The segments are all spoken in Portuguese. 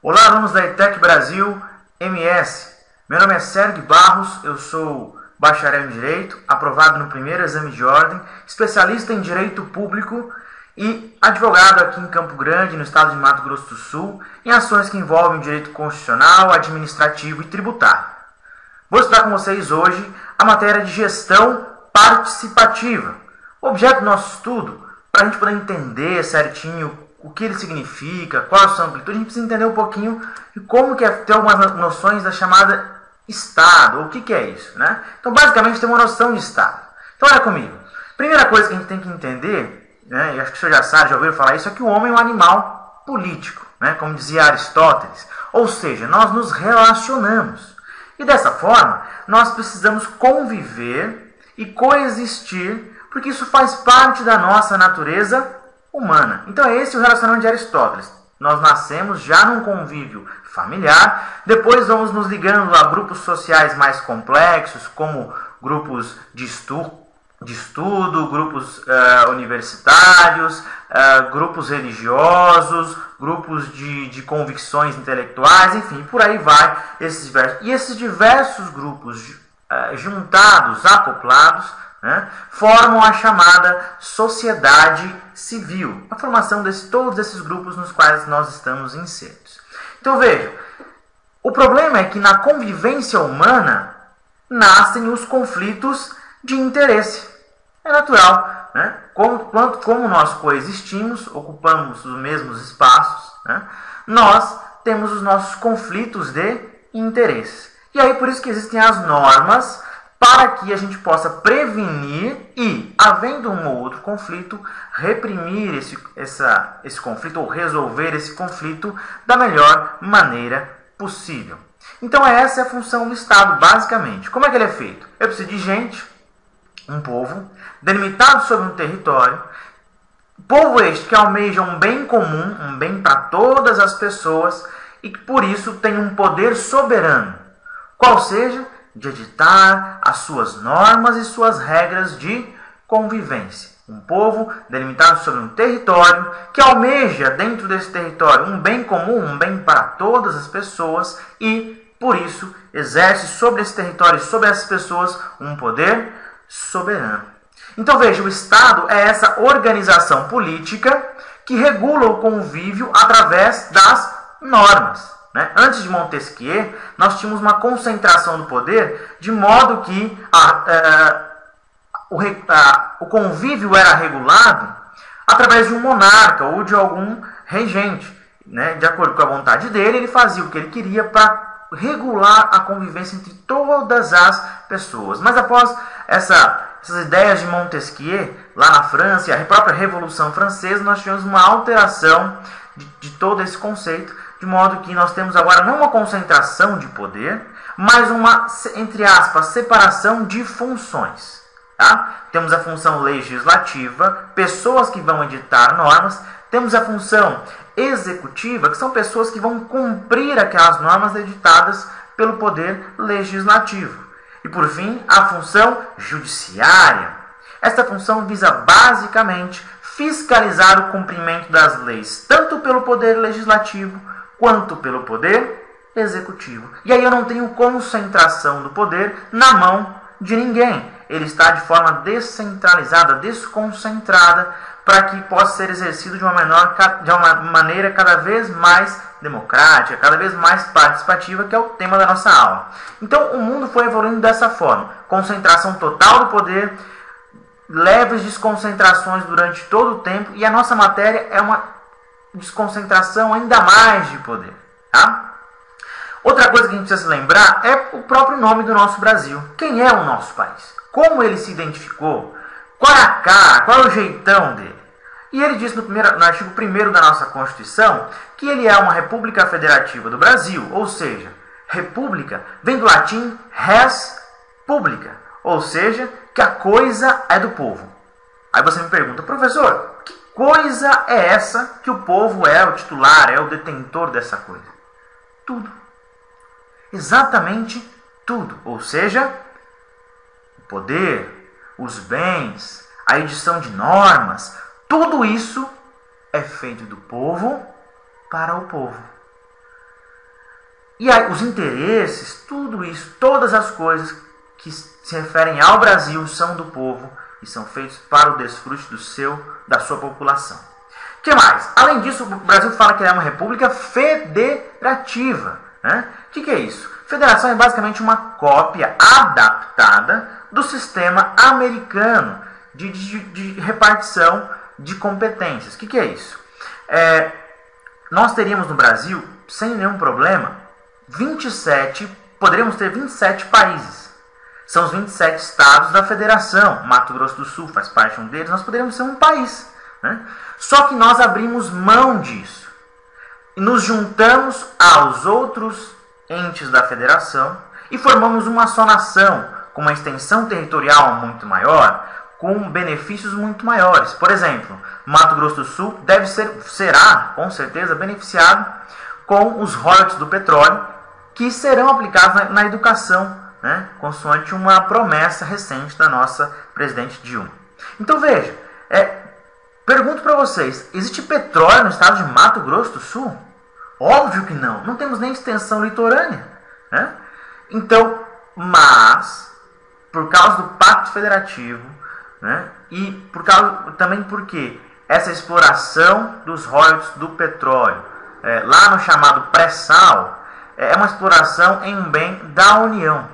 Olá, alunos da ETEC Brasil MS. Meu nome é Sérgio Barros, eu sou bacharel em Direito, aprovado no primeiro exame de ordem, especialista em Direito Público e advogado aqui em Campo Grande, no estado de Mato Grosso do Sul, em ações que envolvem Direito Constitucional, Administrativo e Tributário. Vou estudar com vocês hoje a matéria de Gestão Participativa. O objeto do nosso estudo, para a gente poder entender certinho o que ele significa, qual a sua amplitude, a gente precisa entender um pouquinho de como que é ter algumas noções da chamada Estado, ou o que é isso, né? Então, basicamente, tem uma noção de Estado. Então, olha comigo. Primeira coisa que a gente tem que entender, né, e acho que o senhor já sabe, já ouviu falar isso, é que o homem é um animal político, né, como dizia Aristóteles. Ou seja, nós nos relacionamos. E dessa forma, nós precisamos conviver e coexistir, porque isso faz parte da nossa natureza humana. Então é esse o relacionamento de Aristóteles. Nós nascemos já num convívio familiar, depois vamos nos ligando a grupos sociais mais complexos, como grupos de estudo, grupos universitários, grupos religiosos, grupos de convicções intelectuais, enfim, por aí vai esses diversos. E esses diversos grupos juntados, acoplados, né, formam a chamada sociedade civil, a formação de todos esses grupos nos quais nós estamos insertos. Então vejam, o problema é que na convivência humana nascem os conflitos de interesse. É natural, né? Como nós coexistimos, ocupamos os mesmos espaços, né, nós temos os nossos conflitos de interesse. E aí por isso que existem as normas para que a gente possa prevenir e, havendo um ou outro conflito, reprimir esse conflito ou resolver esse conflito da melhor maneira possível. Então essa é a função do Estado, basicamente. Como é que ele é feito? Eu preciso de gente, um povo, delimitado sobre um território, povo este que almeja um bem comum, um bem para todas as pessoas e que por isso tem um poder soberano, qual seja de editar as suas normas e suas regras de convivência. Um povo delimitado sobre um território que almeja dentro desse território um bem comum, um bem para todas as pessoas e, por isso, exerce sobre esse território e sobre essas pessoas um poder soberano. Então veja, o Estado é essa organização política que regula o convívio através das normas. Antes de Montesquieu, nós tínhamos uma concentração do poder de modo que o convívio era regulado através de um monarca ou de algum regente. De acordo com a vontade dele, ele fazia o que ele queria para regular a convivência entre todas as pessoas. Mas após essas ideias de Montesquieu, lá na França, e a própria Revolução Francesa, nós tivemos uma alteração de todo esse conceito, de modo que nós temos agora não uma concentração de poder, mas uma, entre aspas, separação de funções. Tá? Temos a função legislativa, pessoas que vão editar normas, temos a função executiva, que são pessoas que vão cumprir aquelas normas editadas pelo poder legislativo. E por fim, a função judiciária. Esta função visa basicamente fiscalizar o cumprimento das leis, tanto pelo poder legislativo quanto pelo poder executivo. E aí eu não tenho concentração do poder na mão de ninguém. Ele está de forma descentralizada, desconcentrada, para que possa ser exercido de uma maneira cada vez mais democrática, cada vez mais participativa, que é o tema da nossa aula. Então o mundo foi evoluindo dessa forma. Concentração total do poder, leves desconcentrações durante todo o tempo, e a nossa matéria é uma desconcentração ainda mais de poder. Tá? Outra coisa que a gente precisa se lembrar é o próprio nome do nosso Brasil. Quem é o nosso país? Como ele se identificou? Qual é a cara? Qual é o jeitão dele? E ele diz no artigo 1º da nossa Constituição que ele é uma República Federativa do Brasil, ou seja, república vem do latim res publica, ou seja, que a coisa é do povo. Aí você me pergunta, professor, que coisa é essa que o povo é o titular, é o detentor dessa coisa? Tudo. Exatamente tudo. Ou seja, o poder, os bens, a edição de normas, tudo isso é feito do povo para o povo. E aí, os interesses, tudo isso, todas as coisas que se referem ao Brasil são do povo e são feitos para o desfrute da sua população. O que mais? Além disso, o Brasil fala que é uma república federativa. Né? O que é isso? Federação é basicamente uma cópia adaptada do sistema americano de repartição de competências. O que é isso? Nós teríamos no Brasil, sem nenhum problema, poderíamos ter 27 países. São os 27 estados da federação. Mato Grosso do Sul faz parte de um deles. Nós poderíamos ser um país. Né? Só que nós abrimos mão disso. E nos juntamos aos outros entes da federação e formamos uma só nação, com uma extensão territorial muito maior, com benefícios muito maiores. Por exemplo, Mato Grosso do Sul será, com certeza, beneficiado com os royalties do petróleo, que serão aplicados na educação, né, consoante uma promessa recente da nossa presidente Dilma. Então veja, pergunto para vocês, existe petróleo no estado de Mato Grosso do Sul? Óbvio que não, não temos nem extensão litorânea. Né? Então, mas, por causa do Pacto Federativo, né, e também porque essa exploração dos royalties do petróleo, lá no chamado pré-sal, é uma exploração em um bem da União.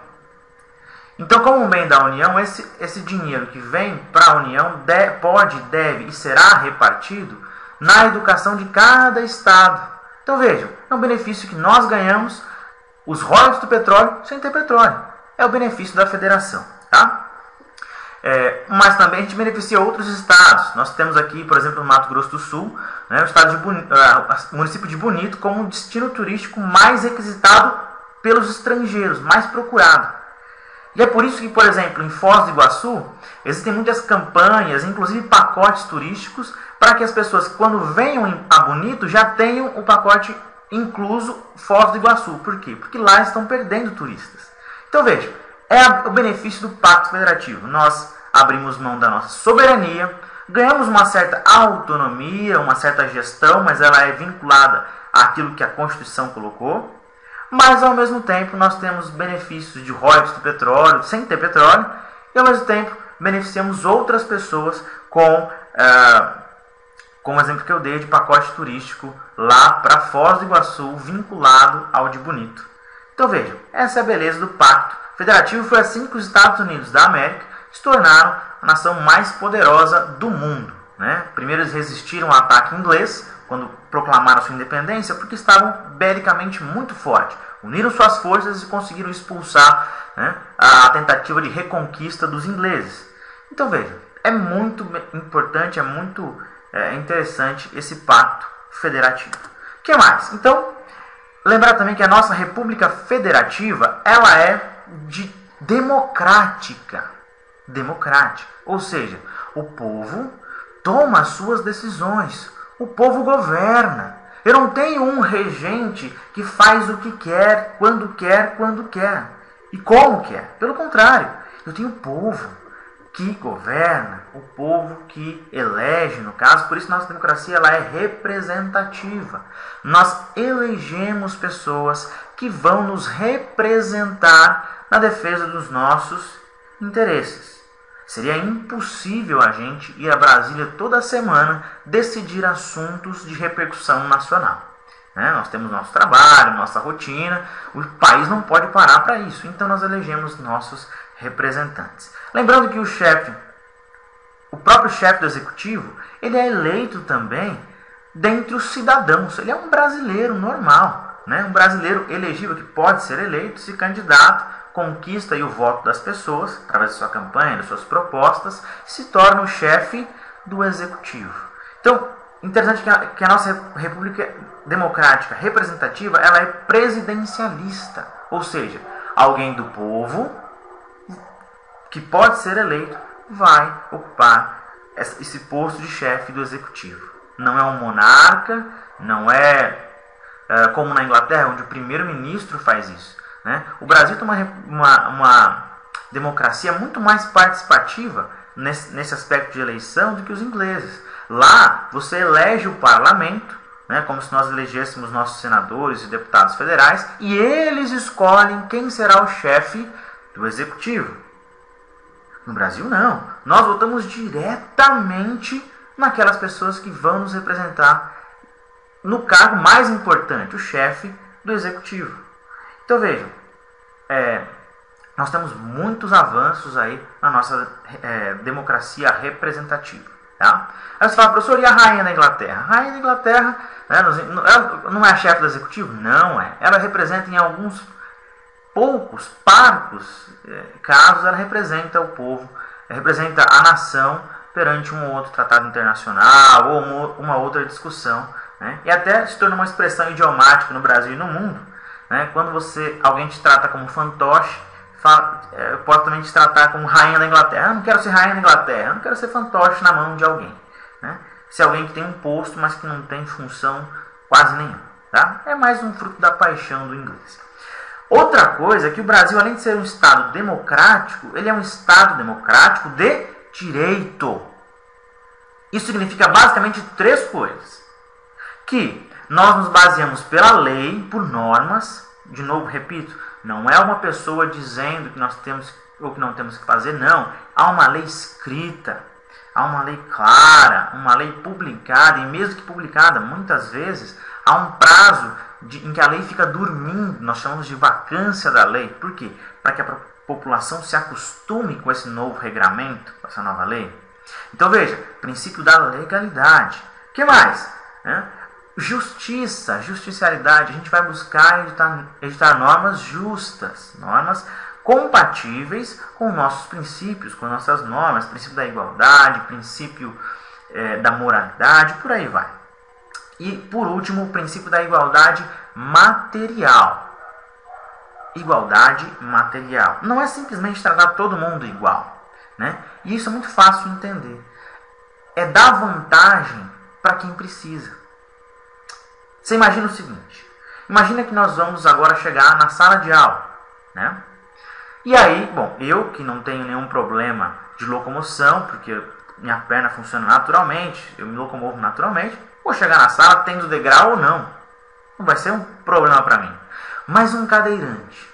Então, como um bem da União, esse dinheiro que vem para a União deve e será repartido na educação de cada estado. Então vejam, é um benefício que nós ganhamos, os royalties do petróleo, sem ter petróleo. É o benefício da federação. Tá? Mas também a gente beneficia outros estados. Nós temos aqui, por exemplo, no Mato Grosso do Sul, né, o município de Bonito como um destino turístico mais requisitado pelos estrangeiros, mais procurado. E é por isso que, por exemplo, em Foz do Iguaçu, existem muitas campanhas, inclusive pacotes turísticos, para que as pessoas, quando venham a Bonito, já tenham o pacote incluso Foz do Iguaçu. Por quê? Porque lá estão perdendo turistas. Então veja, o benefício do Pacto Federativo. Nós abrimos mão da nossa soberania, ganhamos uma certa autonomia, uma certa gestão, mas ela é vinculada àquilo que a Constituição colocou. Mas, ao mesmo tempo, nós temos benefícios de royalties do petróleo, sem ter petróleo, e, ao mesmo tempo, beneficiamos outras pessoas com o exemplo que eu dei de pacote turístico lá para Foz do Iguaçu, vinculado ao de Bonito. Então, vejam, essa é a beleza do Pacto Federativo. Foi assim que os Estados Unidos da América se tornaram a nação mais poderosa do mundo. Né? Primeiro, eles resistiram ao ataque inglês, quando proclamaram sua independência, porque estavam belicamente muito fortes. Uniram suas forças e conseguiram expulsar, né, a tentativa de reconquista dos ingleses. Então veja, é muito importante, é muito interessante esse pacto federativo. O que mais? Então, lembrar também que a nossa República Federativa, ela é democrática. Ou seja, o povo toma as suas decisões. O povo governa. Eu não tenho um regente que faz o que quer, quando quer e como quer. Pelo contrário, eu tenho o povo que governa, o povo que elege, no caso. Por isso nossa democracia ela é representativa. Nós elegemos pessoas que vão nos representar na defesa dos nossos interesses. Seria impossível a gente ir a Brasília toda semana decidir assuntos de repercussão nacional. Né? Nós temos nosso trabalho, nossa rotina, o país não pode parar para isso. Então nós elegemos nossos representantes. Lembrando que o próprio chefe do executivo, ele é eleito também dentre os cidadãos. Ele é um brasileiro normal, né? Um brasileiro elegível que pode ser eleito, se candidata, conquista aí o voto das pessoas, através da sua campanha, das suas propostas, se torna o chefe do executivo. Então, interessante que a nossa República Democrática Representativa, ela é presidencialista, ou seja, alguém do povo que pode ser eleito vai ocupar esse posto de chefe do executivo. Não é um monarca, não é como na Inglaterra, onde o primeiro-ministro faz isso. Né? O Brasil tem uma democracia muito mais participativa nesse aspecto de eleição do que os ingleses. Lá você elege o parlamento, né, como se nós elegêssemos nossos senadores e deputados federais, e eles escolhem quem será o chefe do executivo. No Brasil, não. Nós votamos diretamente naquelas pessoas que vão nos representar no cargo mais importante, o chefe do executivo. Então vejam, nós temos muitos avanços aí na nossa democracia representativa. Tá? Aí você fala, professor, e a rainha da Inglaterra? A rainha da Inglaterra, né, ela não é a chefe do executivo? Não é. Ela representa em alguns poucos, parcos casos, ela representa o povo, representa a nação perante um ou outro tratado internacional ou uma outra discussão, né? E até se torna uma expressão idiomática no Brasil e no mundo, né? Quando alguém te trata como fantoche, pode também te tratar como rainha da Inglaterra. Eu não quero ser rainha da Inglaterra, eu não quero ser fantoche na mão de alguém, né? Se alguém que tem um posto, mas que não tem função quase nenhuma, tá? É mais um fruto da paixão do inglês. Outra coisa é que o Brasil, além de ser um Estado democrático, ele é um Estado democrático de direito. Isso significa basicamente 3 coisas. Que nós nos baseamos pela lei, por normas. De novo, repito, não é uma pessoa dizendo que nós temos ou que não temos que fazer, não. Há uma lei escrita, há uma lei clara, uma lei publicada, e mesmo que publicada, muitas vezes, há um prazo em que a lei fica dormindo, nós chamamos de vacância da lei. Por quê? Para que a população se acostume com esse novo regramento, com essa nova lei. Então veja, princípio da legalidade. O que mais? Justiça, justicialidade. A gente vai buscar editar normas justas, normas compatíveis com nossos princípios, com nossas normas, princípio da igualdade, princípio da moralidade, por aí vai. E, por último, o princípio da igualdade material. Igualdade material. Não é simplesmente tratar todo mundo igual, né? E isso é muito fácil de entender. É dar vantagem para quem precisa. Você imagina o seguinte. Imagina que nós vamos agora chegar na sala de aula, né? E aí, bom, eu que não tenho nenhum problema de locomoção, porque minha perna funciona naturalmente, eu me locomovo naturalmente, vou chegar na sala, tendo degrau ou não. Não vai ser um problema para mim. Mas um cadeirante,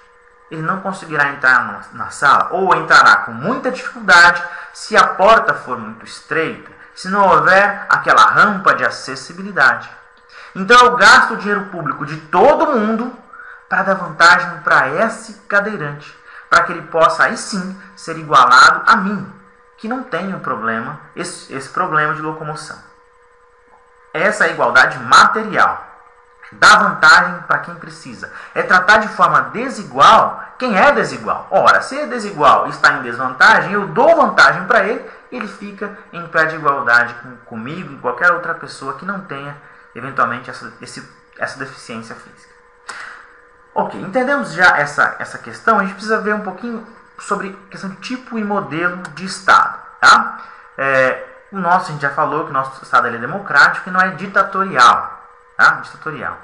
ele não conseguirá entrar na sala, ou entrará com muita dificuldade se a porta for muito estreita, se não houver aquela rampa de acessibilidade. Então eu gasto o dinheiro público de todo mundo para dar vantagem para esse cadeirante, para que ele possa aí sim ser igualado a mim, que não tenho problema, esse problema de locomoção. Essa é a igualdade material. Dá vantagem para quem precisa. É tratar de forma desigual quem é desigual. Ora, se é desigual e está em desvantagem, eu dou vantagem para ele, ele fica em pé de igualdade comigo e qualquer outra pessoa que não tenha, eventualmente, essa deficiência física. Ok, entendemos já essa questão. A gente precisa ver um pouquinho sobre questão de tipo e modelo de Estado. Tá? A gente já falou que o nosso Estado é democrático e não é ditatorial. Tá? Ditatorial.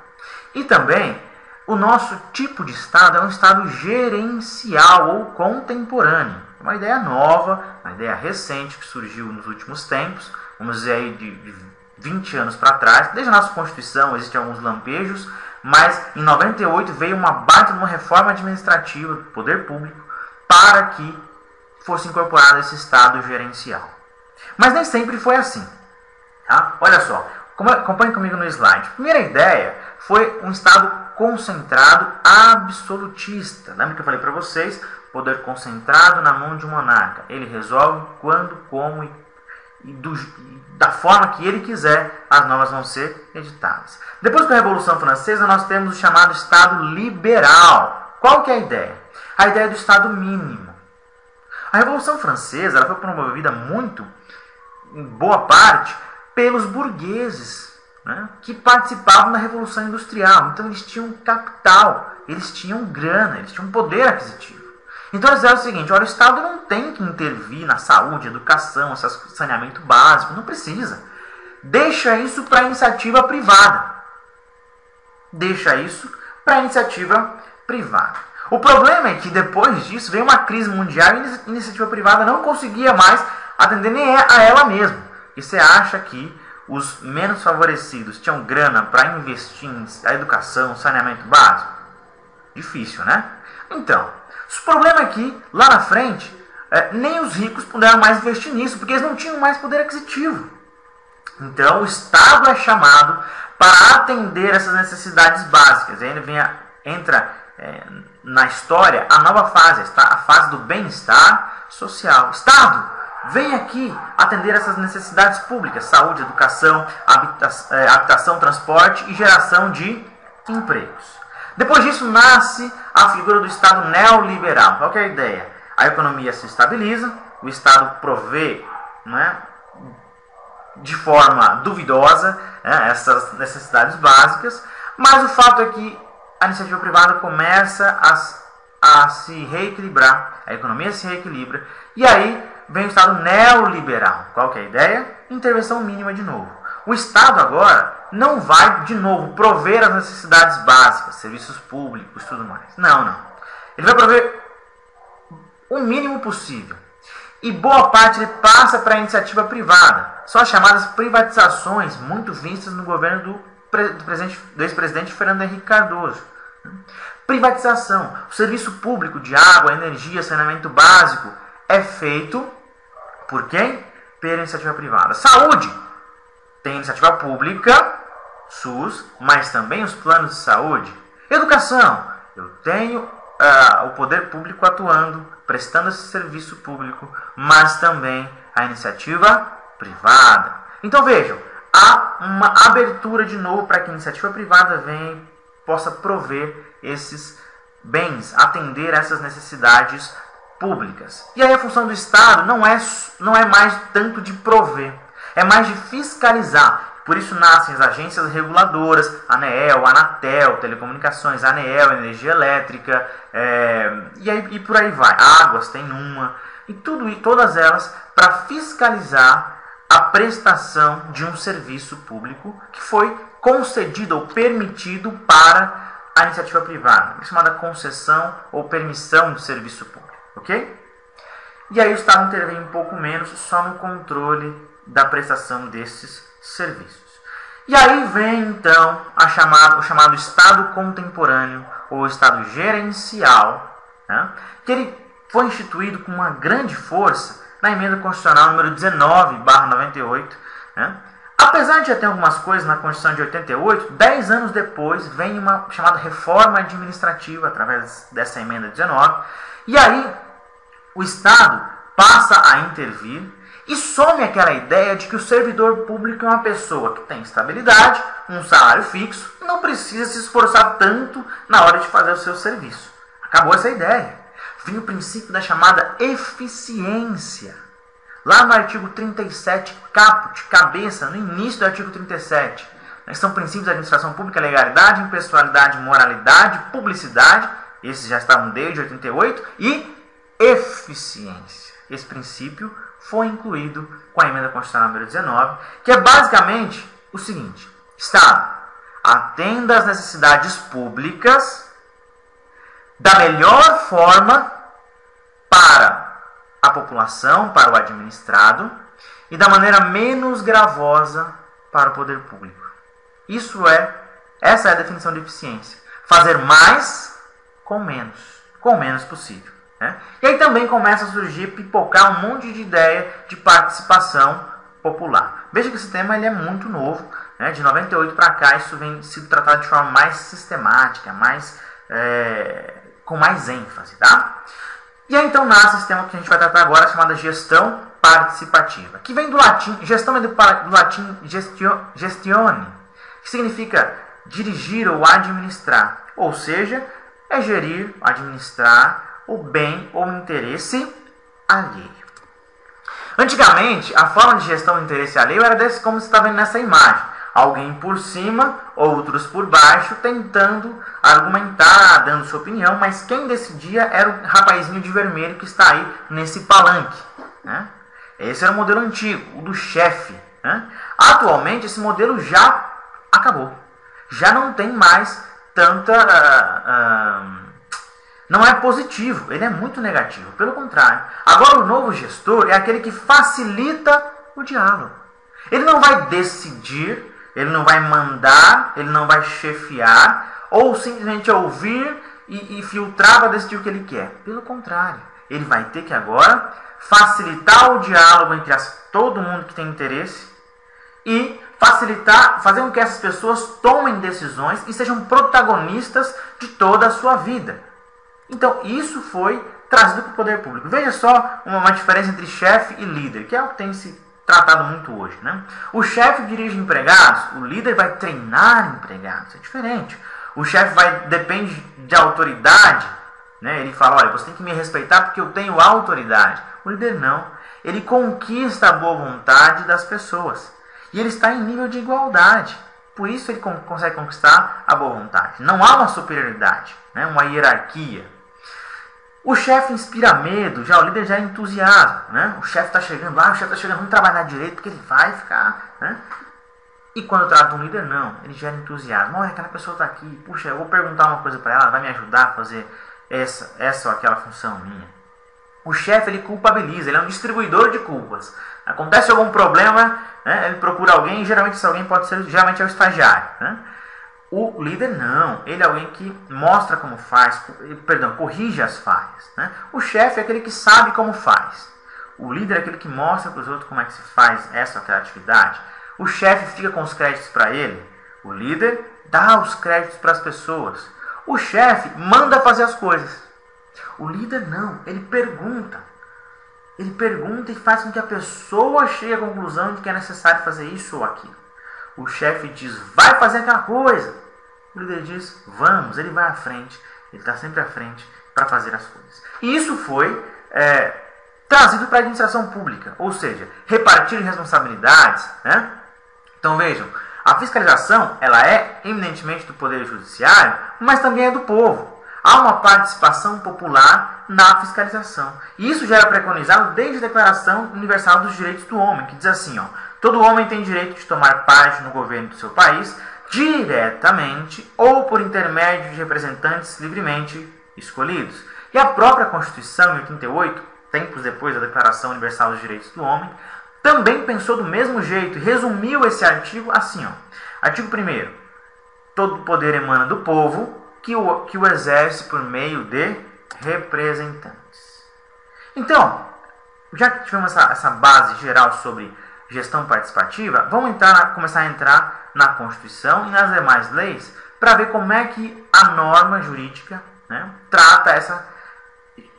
E também, o nosso tipo de Estado é um Estado gerencial ou contemporâneo. Uma ideia nova, uma ideia recente que surgiu nos últimos tempos, vamos dizer aí de 20 anos para trás. Desde a nossa Constituição existem alguns lampejos, mas em 98 veio uma baita de uma reforma administrativa do poder público para que fosse incorporado esse Estado gerencial. Mas nem sempre foi assim. Tá? Olha só, acompanhe comigo no slide. A primeira ideia foi um Estado concentrado absolutista. Lembra que eu falei para vocês? Poder concentrado na mão de um monarca. Ele resolve quando, como e da forma que ele quiser, as normas vão ser editadas. Depois da Revolução Francesa, nós temos o chamado Estado liberal. Qual que é a ideia? A ideia do Estado mínimo. A Revolução Francesa ela foi promovida muito, em boa parte, pelos burgueses, né, que participavam da Revolução Industrial. Então eles tinham capital, eles tinham grana, eles tinham poder aquisitivo. Então eles fizeram o seguinte: olha, o Estado não tem que intervir na saúde, educação, saneamento básico, não precisa. Deixa isso para a iniciativa privada. Deixa isso para a iniciativa privada. O problema é que depois disso veio uma crise mundial e a iniciativa privada não conseguia mais atender nem a ela mesma. E você acha que os menos favorecidos tinham grana para investir em educação, saneamento básico? Difícil, né? Então, o problema é que, lá na frente, nem os ricos puderam mais investir nisso, porque eles não tinham mais poder aquisitivo. Então, o Estado é chamado para atender essas necessidades básicas. Aí ele entra na história a nova fase, a fase do bem-estar social. Estado, vem aqui atender essas necessidades públicas: saúde, educação, habitação, transporte e geração de empregos. Depois disso nasce a figura do Estado neoliberal. Qual que é a ideia? A economia se estabiliza, o Estado provê, né, de forma duvidosa, né, essas necessidades básicas, mas o fato é que a iniciativa privada começa a se reequilibrar, a economia se reequilibra, e aí vem o Estado neoliberal. Qual que é a ideia? Intervenção mínima de novo. O Estado agora não vai, de novo, prover as necessidades básicas, serviços públicos e tudo mais. Não. Ele vai prover o mínimo possível. E boa parte ele passa para a iniciativa privada. São as chamadas privatizações, muito vistas no governo do ex-presidente Fernando Henrique Cardoso. Privatização. O serviço público de água, energia, saneamento básico é feito por quem? Pela iniciativa privada. Saúde. Tem iniciativa pública, SUS, mas também os planos de saúde. Educação. Eu tenho o poder público atuando, prestando esse serviço público, mas também a iniciativa privada. Então vejam, há uma abertura de novo para que a iniciativa privada venha e possa prover esses bens, atender essas necessidades públicas. E aí a função do Estado não é mais tanto de prover, é mais de fiscalizar. Por isso nascem as agências reguladoras, ANEEL, Anatel, Telecomunicações, ANEEL, Energia Elétrica, e por aí vai. Águas tem uma, e todas elas para fiscalizar a prestação de um serviço público que foi concedido ou permitido para a iniciativa privada, chamada concessão ou permissão de serviço público, ok? E aí o Estado intervém um pouco menos só no controle da prestação desses serviços. E aí vem então o chamado Estado contemporâneo ou Estado gerencial, né, que ele foi instituído com uma grande força na emenda constitucional número 19/98, né. Apesar de já ter algumas coisas na Constituição de 88, 10 anos depois vem uma chamada reforma administrativa através dessa emenda 19, e aí o Estado passa a intervir e some aquela ideia de que o servidor público é uma pessoa que tem estabilidade, um salário fixo, e não precisa se esforçar tanto na hora de fazer o seu serviço. Acabou essa ideia. Vem o princípio da chamada eficiência. Lá no artigo 37, caput, cabeça, no início do artigo 37. São princípios da administração pública: legalidade, impessoalidade, moralidade, publicidade. Esses já estavam desde 88. E eficiência. Esse princípio foi incluído com a emenda constitucional número 19, que é basicamente o seguinte: Estado, atenda às necessidades públicas da melhor forma para a população, para o administrado, e da maneira menos gravosa para o poder público. Essa é a definição de eficiência: fazer mais com menos possível. E aí também começa a surgir, pipocar um monte de ideia de participação popular. Veja que esse tema ele é muito novo, né? De 98 para cá isso vem sido tratado de forma mais sistemática, com mais ênfase. Tá? E aí então nasce esse tema que a gente vai tratar agora, chamada gestão participativa, que vem do latim, gestão é do latim gestione, que significa dirigir ou administrar, ou seja, é gerir, administrar o bem ou interesse alheio. Antigamente, a forma de gestão do interesse alheio era como você está vendo nessa imagem: alguém por cima, outros por baixo, tentando argumentar, dando sua opinião, mas quem decidia era o rapazinho de vermelho que está aí nesse palanque, né? Esse era o modelo antigo, o do chefe, né? Atualmente, esse modelo já acabou. Já não tem mais tanta... não é positivo, ele é muito negativo. Pelo contrário, agora o novo gestor é aquele que facilita o diálogo. Ele não vai decidir, ele não vai mandar, ele não vai chefiar, ou simplesmente ouvir e filtrar para decidir o que ele quer. Pelo contrário, ele vai ter que agora facilitar o diálogo entre todo mundo que tem interesse e facilitar, fazer com que essas pessoas tomem decisões e sejam protagonistas de toda a sua vida. Então, isso foi trazido para o poder público. Veja só uma diferença entre chefe e líder, que é o que tem se tratado muito hoje, né? O chefe dirige empregados, o líder vai treinar empregados, é diferente. O chefe depende de autoridade, né? Ele fala, olha, você tem que me respeitar porque eu tenho autoridade. O líder não, ele conquista a boa vontade das pessoas. E ele está em nível de igualdade. Por isso ele consegue conquistar a boa vontade. Não há uma superioridade, né? Uma hierarquia. O chefe inspira medo, já o líder já é entusiasmo, né? O chefe está chegando lá, vamos trabalhar direito porque ele vai ficar, né? E quando trata um líder, não, ele gera entusiasmo. Olha, aquela pessoa está aqui, puxa, eu vou perguntar uma coisa para ela, vai me ajudar a fazer essa ou aquela função minha. O chefe, ele culpabiliza, ele é um distribuidor de culpas. Acontece algum problema, né, ele procura alguém, e geralmente esse alguém pode ser, geralmente é o estagiário, né? O líder não, ele é alguém que mostra como faz, corrige as falhas, né? O chefe é aquele que sabe como faz. O líder é aquele que mostra para os outros como é que se faz essa ou aquela atividade. O chefe fica com os créditos para ele, o líder dá os créditos para as pessoas. O chefe manda fazer as coisas. O líder não, ele pergunta. Ele pergunta e faz com que a pessoa chegue à conclusão de que é necessário fazer isso ou aquilo. O chefe diz, vai fazer aquela coisa. O líder diz, vamos, ele vai à frente. Ele está sempre à frente para fazer as coisas. E isso foi trazido para a administração pública. Ou seja, repartir responsabilidades, né? Então vejam, a fiscalização ela é eminentemente do Poder Judiciário, mas também é do povo. Há uma participação popular na fiscalização. E isso já era preconizado desde a Declaração Universal dos Direitos do Homem, que diz assim, ó, todo homem tem direito de tomar parte no governo do seu país, diretamente ou por intermédio de representantes livremente escolhidos. E a própria Constituição, em 88, tempos depois da Declaração Universal dos Direitos do Homem, também pensou do mesmo jeito e resumiu esse artigo assim, ó. Artigo 1º. Todo poder emana do povo, que o exerce por meio de representantes. Então, já que tivemos essa base geral sobre gestão participativa, vamos começar a entrar na Constituição e nas demais leis para ver como é que a norma jurídica, né, trata essa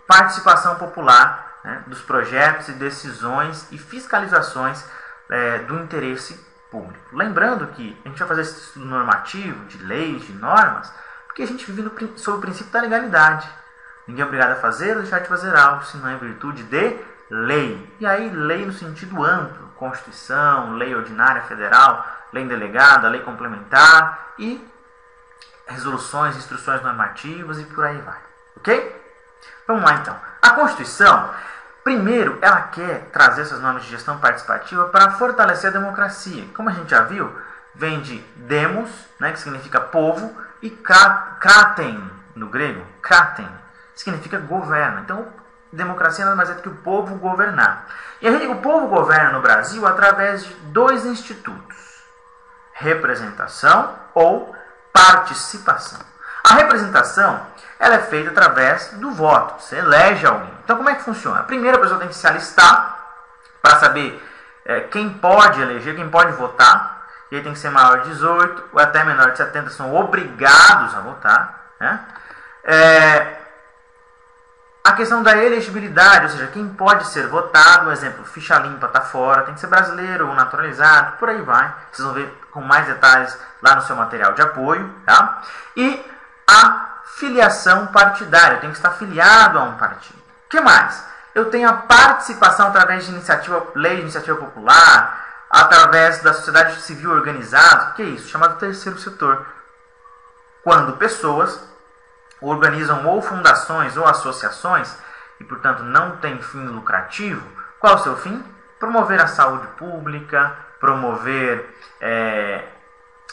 participação popular, né, dos projetos e decisões e fiscalizações do interesse público. Lembrando que a gente vai fazer esse estudo normativo, de leis, de normas, porque a gente vive sob o princípio da legalidade. Ninguém é obrigado a fazer ou deixar de fazer algo, senão em virtude de lei. E aí, lei no sentido amplo, Constituição, lei ordinária federal, lei delegada, lei complementar e resoluções, instruções normativas e por aí vai. Ok? Vamos lá então. A Constituição, primeiro, ela quer trazer essas normas de gestão participativa para fortalecer a democracia. Como a gente já viu, vem de demos, né, que significa povo, e kraten, no grego, kraten, significa governo. Então, democracia nada mais é do que o povo governar. E a gente, o povo governa no Brasil através de dois institutos: representação ou participação. A representação ela é feita através do voto. Você elege alguém. Então, como é que funciona? Primeiro, a pessoa tem que se alistar para saber quem pode eleger, quem pode votar. E aí tem que ser maior de 18 ou até menor de 70, são obrigados a votar, né? A questão da elegibilidade, ou seja, quem pode ser votado, por exemplo, ficha limpa está fora, tem que ser brasileiro ou naturalizado, por aí vai. Vocês vão ver com mais detalhes lá no seu material de apoio, tá? E a filiação partidária, eu tenho que estar filiado a um partido. O que mais? Eu tenho a participação através de lei de iniciativa popular, através da sociedade civil organizada. O que é isso? Chamado terceiro setor. Quando pessoas organizam ou fundações ou associações e, portanto, não tem fim lucrativo, qual é o seu fim? Promover a saúde pública, promover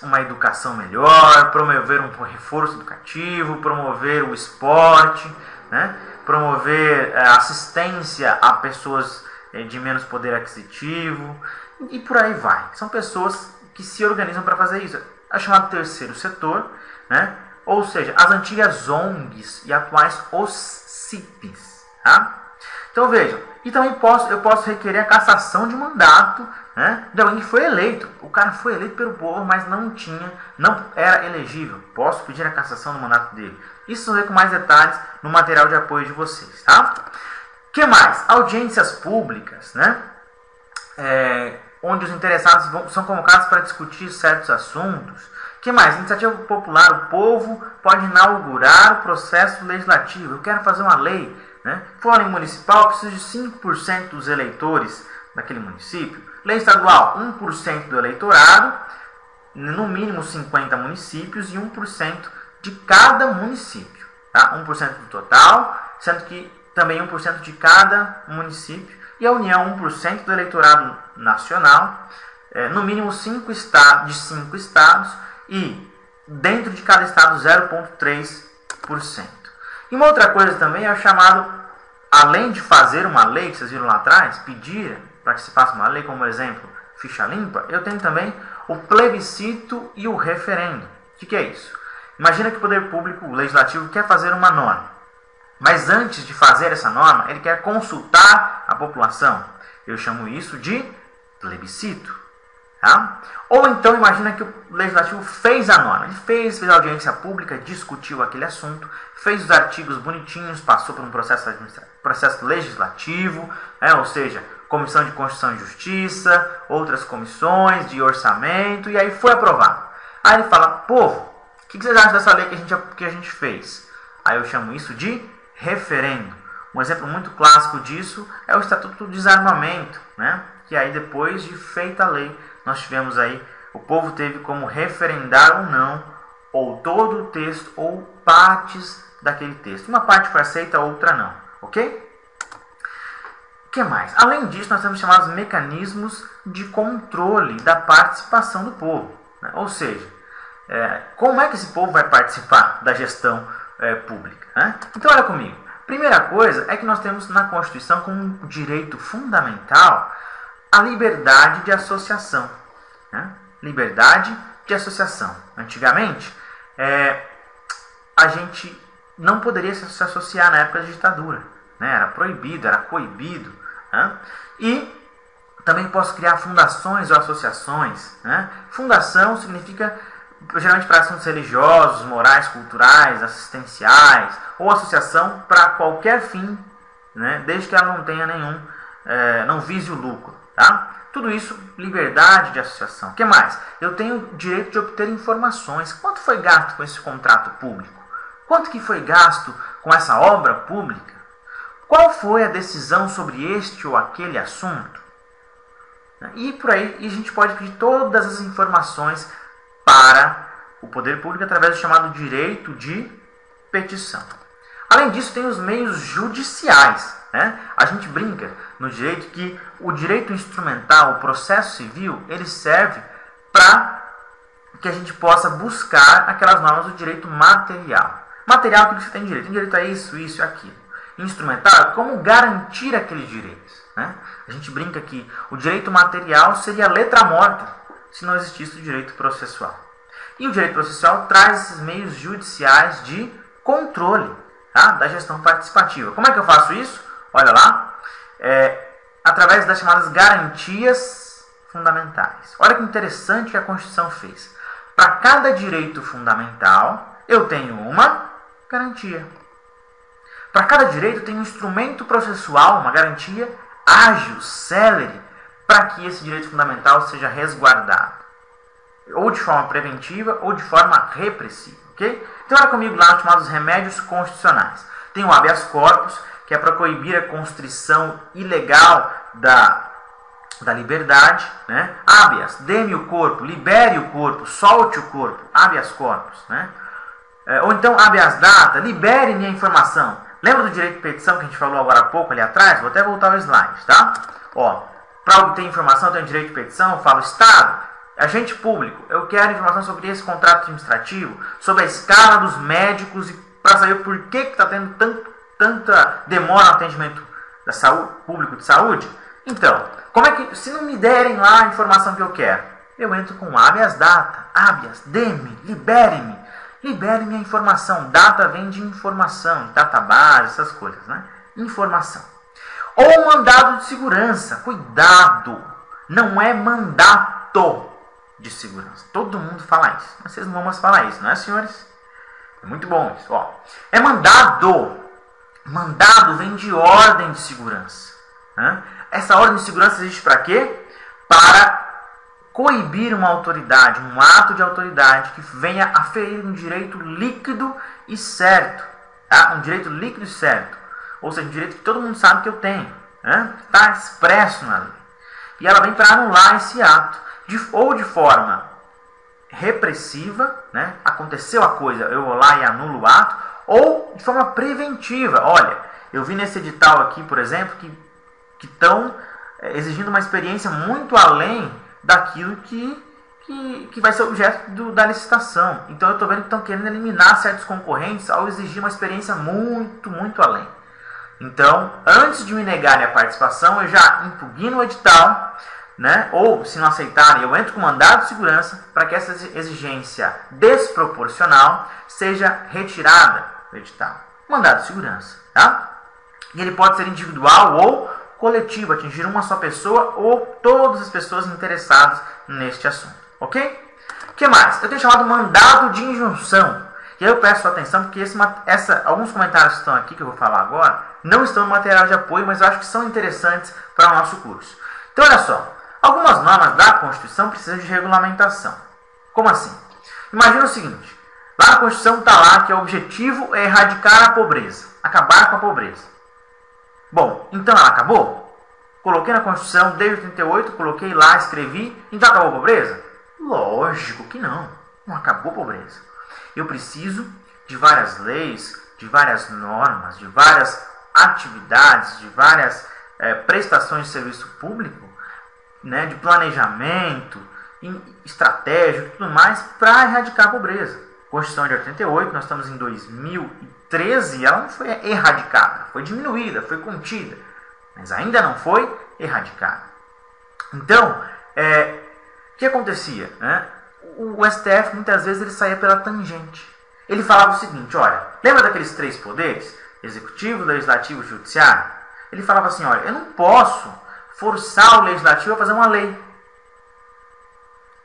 uma educação melhor, promover um reforço educativo, promover o esporte, né? Promover assistência a pessoas de menos poder aquisitivo. e por aí vai. São pessoas que se organizam para fazer isso. É chamado terceiro setor, né? Ou seja, as antigas ONGs e atuais OCPs. Tá? Então vejam, e também eu posso requerer a cassação de mandato, né, de alguém que foi eleito. O cara foi eleito pelo povo, mas não era elegível. Posso pedir a cassação do mandato dele. Isso vamos ver com mais detalhes no material de apoio de vocês. Tá? O que mais? Audiências públicas, né? Onde os interessados são convocados para discutir certos assuntos. O que mais? Iniciativa popular. O povo pode inaugurar o processo legislativo. Eu quero fazer uma lei. Né? Fórum municipal, preciso de 5% dos eleitores daquele município. Lei estadual, 1% do eleitorado, no mínimo 50 municípios e 1% de cada município. Tá? 1% do total, sendo que também 1% de cada município. E a União, 1% do eleitorado nacional, no mínimo 5 estados e dentro de cada estado 0,3%. E uma outra coisa também é o chamado, além de fazer uma lei, que vocês viram lá atrás, pedir para que se faça uma lei, como por exemplo, ficha limpa, eu tenho também o plebiscito e o referendo. O que é isso? Imagina que o poder público, o legislativo, quer fazer uma norma. Mas antes de fazer essa norma, ele quer consultar a população. Eu chamo isso de plebiscito. Tá? Ou então imagina que o legislativo fez a norma, ele fez a audiência pública, discutiu aquele assunto, fez os artigos bonitinhos, passou por um processo legislativo, ou seja, Comissão de Constituição e Justiça, outras comissões de orçamento, e aí foi aprovado. Aí ele fala, povo, o que vocês acham dessa lei que a gente fez? Aí eu chamo isso de referendo. Um exemplo muito clássico disso é o Estatuto do Desarmamento, né? Que aí depois de feita a lei, nós tivemos aí, o povo teve como referendar ou não, ou todo o texto, ou partes daquele texto. Uma parte foi aceita, outra não. Ok? O que mais? Além disso, nós temos chamados mecanismos de controle da participação do povo. Né? Ou seja, como é que esse povo vai participar da gestão pública? Né? Então, olha comigo. Primeira coisa é que nós temos na Constituição como um direito fundamental a liberdade de associação. Né? Liberdade de associação. Antigamente, a gente não poderia se associar na época da ditadura. Né? Era proibido, era coibido. Né? E também posso criar fundações ou associações. Né? Fundação significa, geralmente, para assuntos religiosos, morais, culturais, assistenciais, ou associação para qualquer fim, né? Desde que ela não tenha não vise o lucro. Tá? Tudo isso, liberdade de associação. O que mais? Eu tenho direito de obter informações. Quanto foi gasto com esse contrato público? Quanto que foi gasto com essa obra pública? Qual foi a decisão sobre este ou aquele assunto? E por aí a gente pode pedir todas as informações para o poder público através do chamado direito de petição. Além disso, tem os meios judiciais. Né? A gente brinca no direito que o direito instrumental, o processo civil, ele serve para que a gente possa buscar aquelas normas do direito material. Material, o que você tem direito? Tem direito a isso, isso e aquilo. Instrumental, como garantir aqueles direitos. Né? A gente brinca que o direito material seria a letra morta se não existisse o direito processual. E o direito processual traz esses meios judiciais de controle, tá? Da gestão participativa. Como é que eu faço isso? Olha lá, através das chamadas garantias fundamentais. Olha que interessante que a Constituição fez. Para cada direito fundamental, eu tenho uma garantia. Para cada direito, eu tenho um instrumento processual, uma garantia ágil, célere, para que esse direito fundamental seja resguardado. Ou de forma preventiva, ou de forma repressiva. Okay? Então, olha comigo lá os chamados remédios constitucionais. Tem o habeas corpus, que é para coibir a constrição ilegal da liberdade. Né? Habeas, dê-me o corpo, libere o corpo, solte o corpo. Habeas corpus. Né? Ou então, habeas data, libere minha informação. Lembra do direito de petição que a gente falou agora há pouco ali atrás? Vou até voltar ao slide. Tá? Para obter informação, eu tenho direito de petição, eu falo Estado, agente público, eu quero informação sobre esse contrato administrativo, sobre a escala dos médicos, e para saber por que está tendo tanta demora no atendimento da saúde, público de saúde. Então, como é que, se não me derem lá a informação que eu quero, eu entro com habeas data, habeas, dê-me, libere-me. Libere-me a informação. Data vem de informação, de database, essas coisas, né? Informação. Ou mandado de segurança. Cuidado! Não é mandato de segurança. Todo mundo fala isso. Mas vocês não vão mais falar isso, não é, senhores? É muito bom isso. Ó, é mandado. Mandado vem de ordem de segurança. Né? Essa ordem de segurança existe para quê? Para coibir uma autoridade, um ato de autoridade que venha a ferir um direito líquido e certo. Tá? Um direito líquido e certo. Ou seja, um direito que todo mundo sabe que eu tenho. Está expresso na lei. E ela vem para anular esse ato. Ou de forma repressiva, né? Aconteceu a coisa, eu vou lá e anulo o ato. Ou de forma preventiva. Olha, eu vi nesse edital aqui, por exemplo, que estão exigindo uma experiência muito além daquilo que vai ser objeto da licitação. Então eu estou vendo que estão querendo eliminar certos concorrentes ao exigir uma experiência muito, muito além. Então, antes de me negarem a participação, eu já impugno o edital, né? Ou, se não aceitarem, eu entro com mandado de segurança para que essa exigência desproporcional seja retirada do edital. Mandado de segurança, tá? E ele pode ser individual ou coletivo, atingir uma só pessoa ou todas as pessoas interessadas neste assunto, ok? O que mais? Eu tenho chamado mandado de injunção. E aí eu peço sua atenção porque alguns comentários que estão aqui, que eu vou falar agora, não estão no material de apoio, mas eu acho que são interessantes para o nosso curso. Então, olha só. Algumas normas da Constituição precisam de regulamentação. Como assim? Imagina o seguinte. Lá na Constituição está lá que o objetivo é erradicar a pobreza. Acabar com a pobreza. Bom, então ela acabou? Coloquei na Constituição desde 88, coloquei lá, escrevi, então acabou a pobreza? Lógico que não. Não acabou a pobreza. Eu preciso de várias leis, de várias normas, de várias atividades, de várias prestações de serviço público, né, de planejamento, estratégico e tudo mais para erradicar a pobreza. Constituição de 88, nós estamos em 2013, ela não foi erradicada, foi diminuída, foi contida, mas ainda não foi erradicada. Então, o que acontecia? Né? O STF, muitas vezes, ele saía pela tangente. Ele falava o seguinte, olha, lembra daqueles 3 poderes? Executivo, legislativo e judiciário? Ele falava assim, olha, eu não posso forçar o legislativo a fazer uma lei.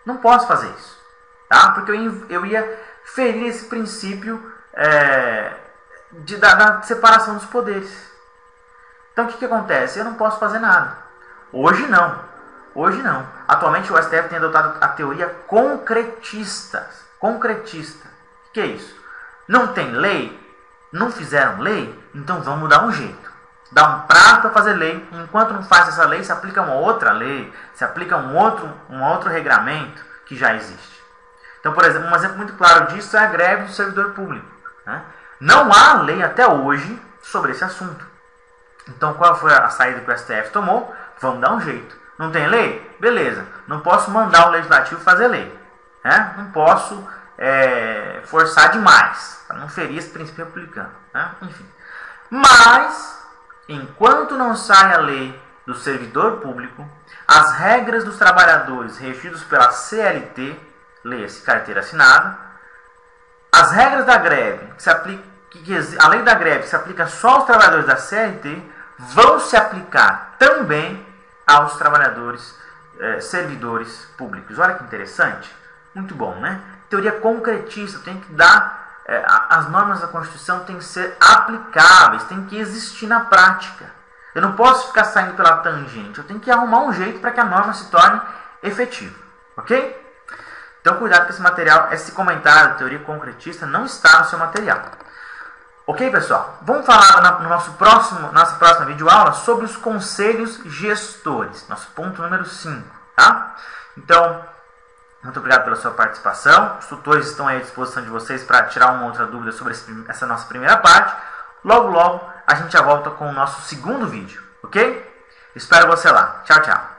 Não posso fazer isso. Tá? Porque eu ia ferir esse princípio da separação dos poderes. Então o que acontece? Eu não posso fazer nada. Hoje não. Hoje não. Atualmente o STF tem adotado a teoria concretista. Concretista. O que é isso? Não tem lei? Não fizeram lei? Então vamos dar um jeito. Dá um prazo para fazer lei. Enquanto não faz essa lei, se aplica uma outra lei, se aplica um outro regramento que já existe. Então, por exemplo, um exemplo muito claro disso é a greve do servidor público. Né? Não há lei até hoje sobre esse assunto. Então, qual foi a saída que o STF tomou? Vamos dar um jeito. Não tem lei? Beleza. Não posso mandar o legislativo fazer lei. Né? Não posso forçar demais, para não ferir esse princípio republicano. Né? Enfim. Mas, enquanto não sai a lei do servidor público, as regras dos trabalhadores regidos pela CLT, leia-se carteira assinada, as regras da greve, a lei da greve que se aplica só aos trabalhadores da CLT, vão se aplicar também aos trabalhadores servidores públicos. Olha que interessante. Muito bom, né? Teoria concretista, tem que dar... as normas da Constituição têm que ser aplicáveis, tem que existir na prática. Eu não posso ficar saindo pela tangente, eu tenho que arrumar um jeito para que a norma se torne efetiva. Ok? Então cuidado com esse material, esse comentário de teoria concretista não está no seu material. Ok, pessoal? Vamos falar no nossa próxima videoaula sobre os conselhos gestores, nosso ponto número 5. Tá? Então, muito obrigado pela sua participação. Os tutores estão aí à disposição de vocês para tirar uma outra dúvida sobre essa nossa primeira parte. Logo, logo, a gente já volta com o nosso segundo vídeo, ok? Espero você lá. Tchau, tchau.